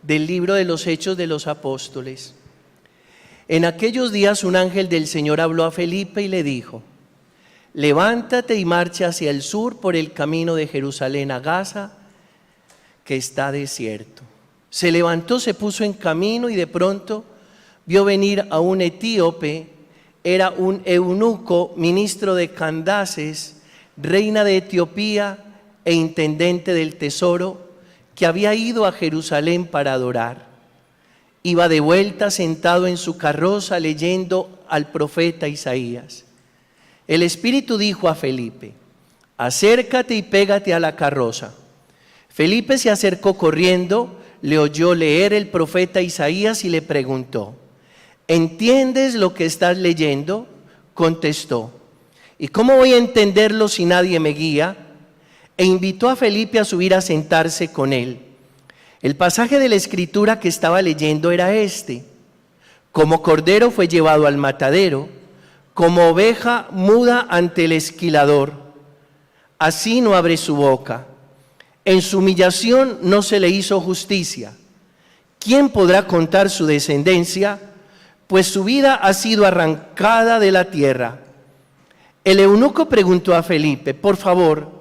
del libro de los Hechos de los Apóstoles. En aquellos días un ángel del Señor habló a Felipe y le dijo: levántate y marcha hacia el sur por el camino de Jerusalén a Gaza, que está desierto. Se levantó, se puso en camino y de pronto vio venir a un etíope. Era un eunuco, ministro de Candaces, reina de Etiopía e intendente del tesoro, que había ido a Jerusalén para adorar. Iba de vuelta sentado en su carroza leyendo al profeta Isaías. El Espíritu dijo a Felipe: acércate y pégate a la carroza. Felipe se acercó corriendo, le oyó leer el profeta Isaías y le preguntó: ¿entiendes lo que estás leyendo? Contestó: ¿y cómo voy a entenderlo si nadie me guía? E invitó a Felipe a subir a sentarse con él. El pasaje de la Escritura que estaba leyendo era este: como cordero fue llevado al matadero, como oveja muda ante el esquilador, así no abre su boca. En su humillación no se le hizo justicia. ¿Quién podrá contar su descendencia? Pues su vida ha sido arrancada de la tierra. El eunuco preguntó a Felipe: por favor,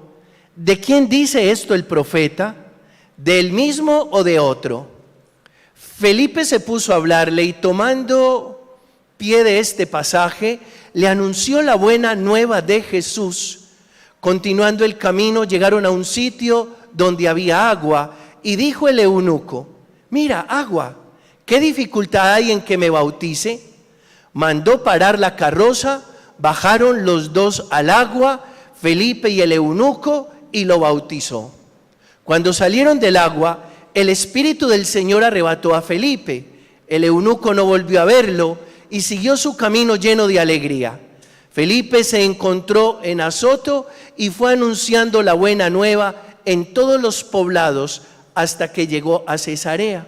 ¿de quién dice esto el profeta? ¿De él mismo o de otro? Felipe se puso a hablarle y tomando pie de este pasaje, le anunció la buena nueva de Jesús. Continuando el camino, llegaron a un sitio donde había agua y dijo el eunuco: mira, agua, ¿qué dificultad hay en que me bautice? Mandó parar la carroza, bajaron los dos al agua, Felipe y el eunuco, y lo bautizó. Cuando salieron del agua, el Espíritu del Señor arrebató a Felipe. El eunuco no volvió a verlo y siguió su camino lleno de alegría. Felipe se encontró en Azoto y fue anunciando la buena nueva en todos los poblados hasta que llegó a Cesarea.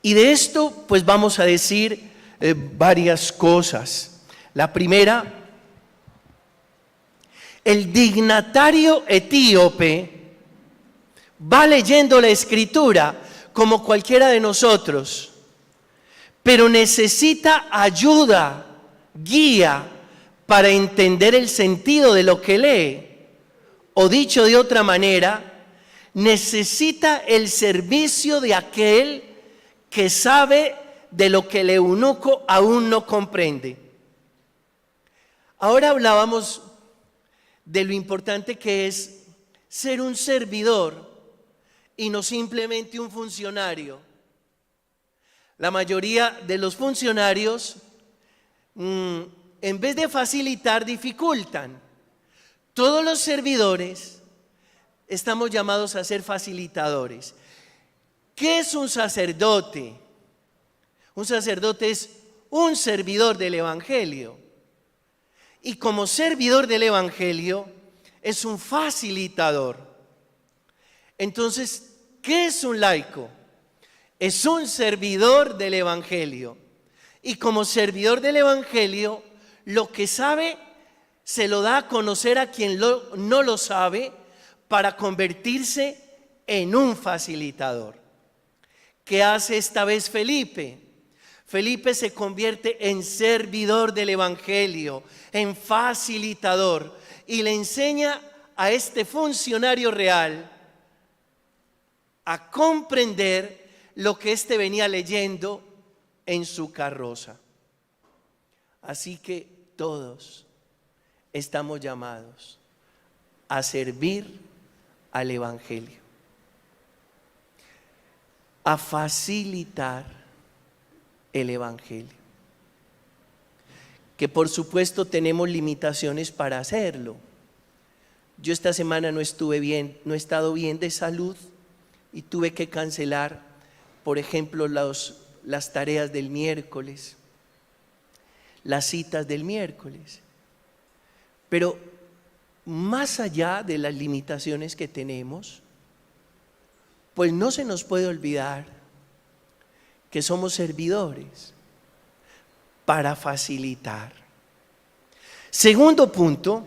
Y de esto pues vamos a decir varias cosas. La primera: el dignatario etíope va leyendo la Escritura como cualquiera de nosotros, pero necesita ayuda, guía para entender el sentido de lo que lee. O dicho de otra manera, necesita el servicio de aquel que sabe de lo que el eunuco aún no comprende. Ahora hablábamos de lo importante que es ser un servidor y no simplemente un funcionario. La mayoría de los funcionarios, en vez de facilitar, dificultan. Todos los servidores estamos llamados a ser facilitadores. ¿Qué es un sacerdote? Un sacerdote es un servidor del Evangelio. Y como servidor del Evangelio, es un facilitador. Entonces, ¿qué es un laico? Es un servidor del Evangelio. Y como servidor del Evangelio, lo que sabe se lo da a conocer a quien no lo sabe para convertirse en un facilitador. ¿Qué hace esta vez Felipe? Felipe se convierte en servidor del Evangelio, en facilitador, y le enseña a este funcionario real a comprender lo que éste venía leyendo en su carroza. Así que todos estamos llamados a servir al Evangelio, a facilitar el Evangelio, que por supuesto tenemos limitaciones para hacerlo. Yo esta semana no he estado bien de salud y tuve que cancelar, por ejemplo, las tareas del miércoles, las citas del miércoles. Pero más allá de las limitaciones que tenemos, pues no se nos puede olvidar que somos servidores para facilitar. Segundo punto,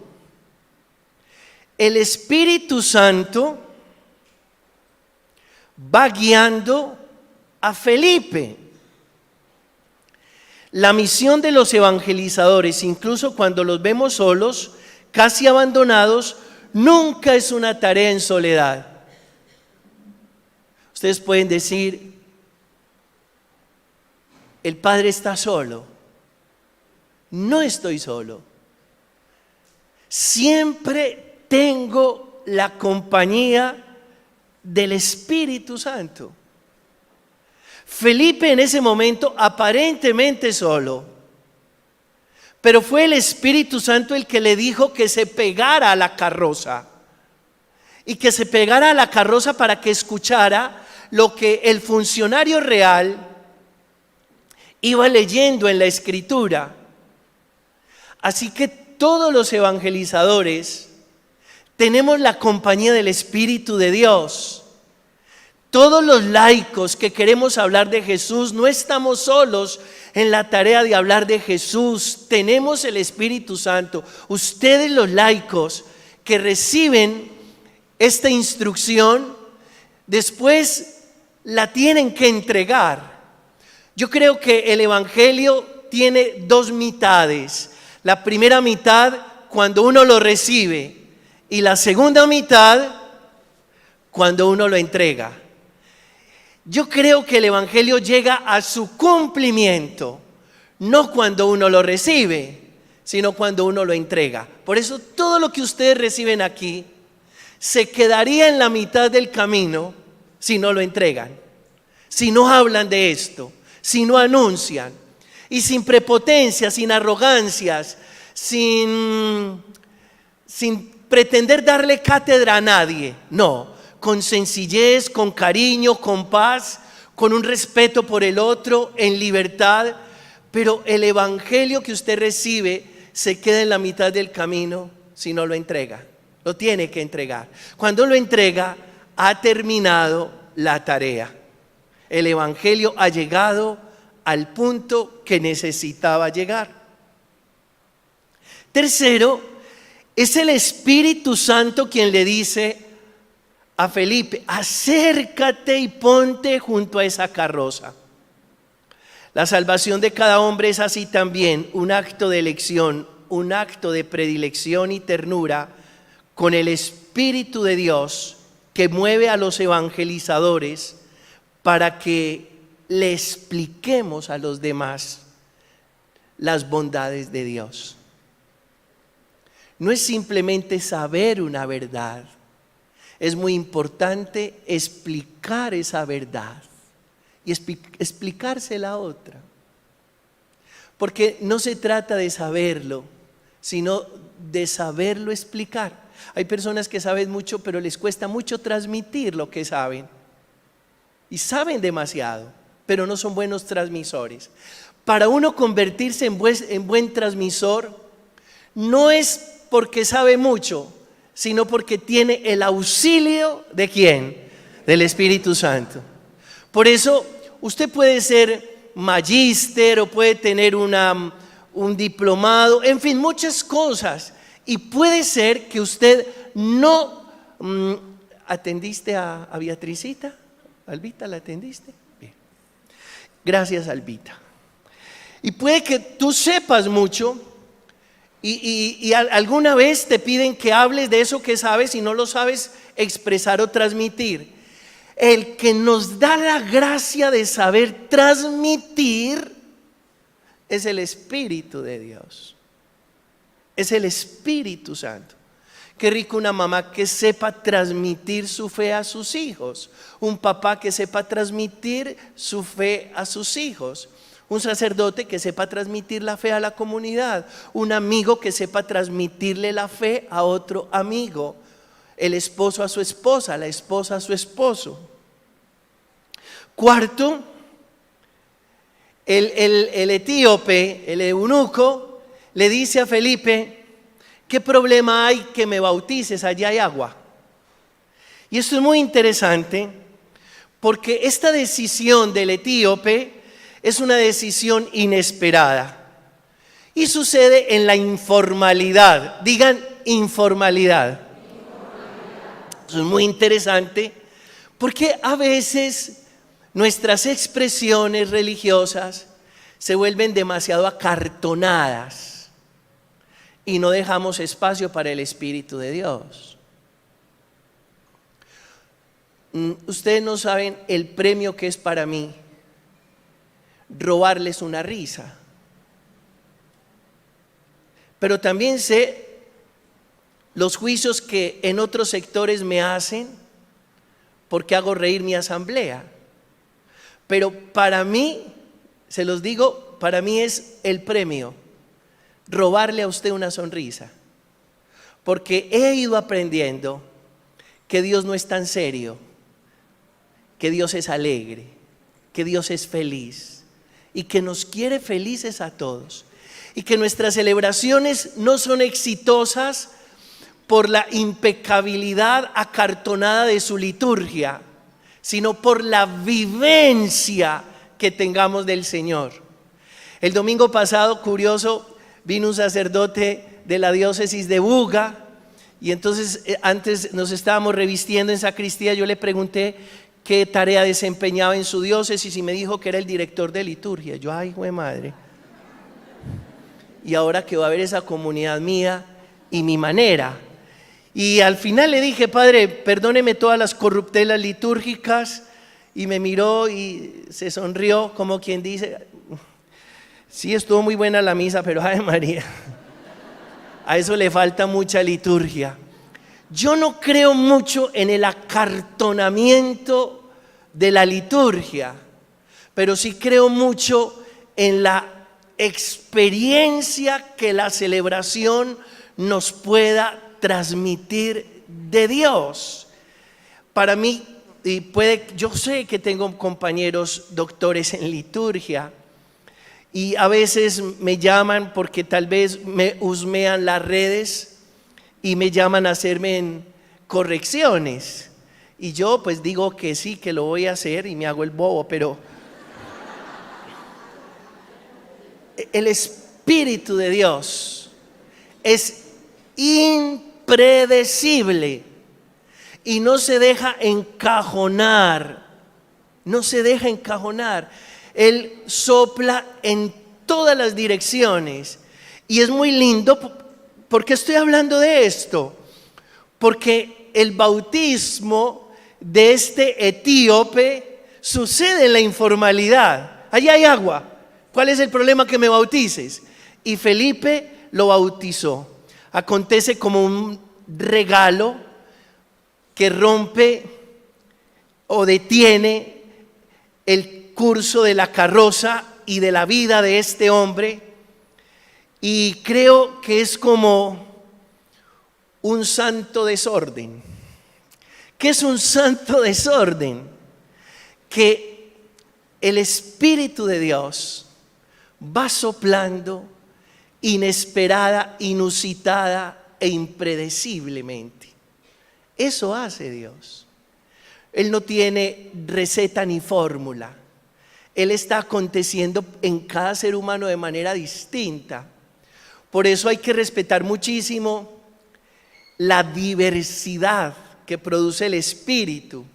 el Espíritu Santo va guiando a Felipe. La misión de los evangelizadores, incluso cuando los vemos solos, casi abandonados, nunca es una tarea en soledad. Ustedes pueden decir, el Padre está solo. No estoy solo. Siempre tengo la compañía del Espíritu Santo. Felipe en ese momento aparentemente solo, pero fue el Espíritu Santo el que le dijo que se pegara a la carroza y que se pegara a la carroza para que escuchara lo que el funcionario real iba leyendo en la Escritura. Así que todos los evangelizadores tenemos la compañía del Espíritu de Dios. Todos los laicos que queremos hablar de Jesús no estamos solos en la tarea de hablar de Jesús. Tenemos el Espíritu Santo. Ustedes los laicos que reciben esta instrucción, después la tienen que entregar. Yo creo que el Evangelio tiene dos mitades. La primera mitad cuando uno lo recibe y la segunda mitad cuando uno lo entrega. Yo creo que el Evangelio llega a su cumplimiento, no cuando uno lo recibe, sino cuando uno lo entrega. Por eso todo lo que ustedes reciben aquí se quedaría en la mitad del camino si no lo entregan, si no hablan de esto, si no anuncian, y sin prepotencias, sin arrogancias, sin pretender darle cátedra a nadie, no. Con sencillez, con cariño, con paz, con un respeto por el otro, en libertad. Pero el Evangelio que usted recibe se queda en la mitad del camino si no lo entrega. Lo tiene que entregar. Cuando lo entrega, ha terminado la tarea. El Evangelio ha llegado al punto que necesitaba llegar. Tercero, es el Espíritu Santo quien le dice a Felipe, acércate y ponte junto a esa carroza. La salvación de cada hombre es así también, un acto de elección, un acto de predilección y ternura con el Espíritu de Dios que mueve a los evangelizadores para que le expliquemos a los demás las bondades de Dios. No es simplemente saber una verdad. Es muy importante explicar esa verdad y explicársela a otra. Porque no se trata de saberlo, sino de saberlo explicar. Hay personas que saben mucho, pero les cuesta mucho transmitir lo que saben. Y saben demasiado, pero no son buenos transmisores. Para uno convertirse en buen transmisor, no es porque sabe mucho, sino porque tiene el auxilio ¿de quién? Del Espíritu Santo. Por eso usted puede ser magíster o puede tener un diplomado, en fin, muchas cosas. Y puede ser que usted no atendiste a Beatricita. ¿Albita la atendiste? Bien. Gracias, Albita. Y puede que tú sepas mucho. Y alguna vez te piden que hables de eso que sabes y no lo sabes expresar o transmitir. El que nos da la gracia de saber transmitir es el Espíritu de Dios. Es el Espíritu Santo. Qué rico una mamá que sepa transmitir su fe a sus hijos. Un papá que sepa transmitir su fe a sus hijos. Un sacerdote que sepa transmitir la fe a la comunidad. Un amigo que sepa transmitirle la fe a otro amigo. El esposo a su esposa, la esposa a su esposo. Cuarto, el etíope, el eunuco, le dice a Felipe, ¿qué problema hay que me bautices? Allá hay agua. Y esto es muy interesante porque esta decisión del etíope es una decisión inesperada y sucede en la informalidad. Digan informalidad. Eso es muy interesante Porque a veces nuestras expresiones religiosas se vuelven demasiado acartonadas y no dejamos espacio para el Espíritu de Dios. Ustedes no saben el premio que es para mí robarles una risa. Pero también sé los juicios que en otros sectores me hacen porque hago reír mi asamblea. Pero para mí, se los digo, para mí es el premio robarle a usted una sonrisa. Porque he ido aprendiendo que Dios no es tan serio, que Dios es alegre, que Dios es feliz y que nos quiere felices a todos. Y que nuestras celebraciones no son exitosas por la impecabilidad acartonada de su liturgia, sino por la vivencia que tengamos del Señor. El domingo pasado, curioso, vino un sacerdote de la diócesis de Buga y entonces antes nos estábamos revistiendo en sacristía. Yo le pregunté qué tarea desempeñaba en su diócesis y me dijo que era el director de liturgia. Yo, ay, jue madre. Y ahora que va a haber esa comunidad mía y mi manera. Y al final le dije, padre, perdóneme todas las corruptelas litúrgicas. Y me miró y se sonrió como quien dice, sí, estuvo muy buena la misa, pero ay María, a eso le falta mucha liturgia. Yo no creo mucho en el acartonamiento de la liturgia, pero sí creo mucho en la experiencia que la celebración nos pueda transmitir de Dios. Para mí, yo sé que tengo compañeros doctores en liturgia y a veces me llaman porque tal vez me husmean las redes y me llaman a hacerme correcciones y yo pues digo que sí, que lo voy a hacer y me hago el bobo, pero el Espíritu de Dios es impredecible y no se deja encajonar, no se deja encajonar. Él sopla en todas las direcciones y es muy lindo. ¿Por qué estoy hablando de esto? Porque el bautismo de este etíope sucede en la informalidad. Allí hay agua. ¿Cuál es el problema que me bautices? Y Felipe lo bautizó. Acontece como un regalo que rompe o detiene el curso de la carroza y de la vida de este hombre. Y creo que es como un santo desorden. ¿Qué es un santo desorden? Que el Espíritu de Dios va soplando inesperada, inusitada e impredeciblemente. Eso hace Dios. Él no tiene receta ni fórmula. Él está aconteciendo en cada ser humano de manera distinta. Por eso hay que respetar muchísimo la diversidad que produce el Espíritu.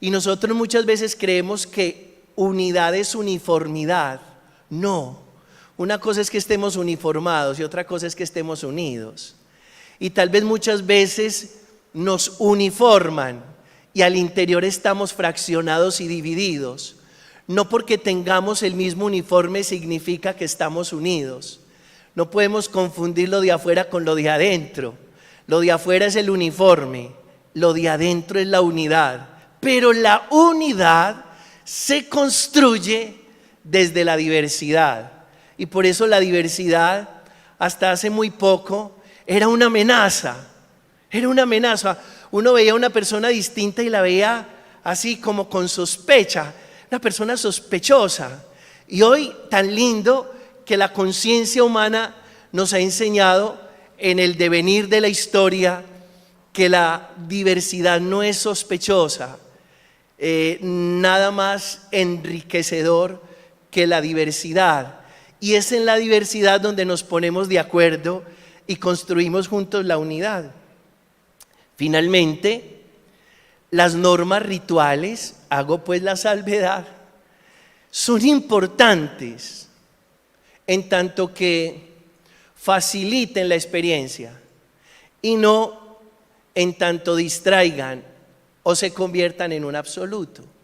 Y nosotros muchas veces creemos que unidad es uniformidad. No, una cosa es que estemos uniformados y otra cosa es que estemos unidos. Y tal vez muchas veces nos uniforman y al interior estamos fraccionados y divididos. No porque tengamos el mismo uniforme significa que estamos unidos. No podemos confundir lo de afuera con lo de adentro. Lo de afuera es el uniforme, lo de adentro es la unidad. Pero la unidad se construye desde la diversidad. Y por eso la diversidad, hasta hace muy poco, era una amenaza. Era una amenaza. Uno veía a una persona distinta y la veía así como con sospecha. Una persona sospechosa. Y hoy tan lindo que la conciencia humana nos ha enseñado en el devenir de la historia que la diversidad no es sospechosa, nada más enriquecedor que la diversidad. Y es en la diversidad donde nos ponemos de acuerdo y construimos juntos la unidad. Finalmente, Las normas rituales, hago pues la salvedad, son importantes en tanto que faciliten la experiencia y no en tanto distraigan o se conviertan en un absoluto.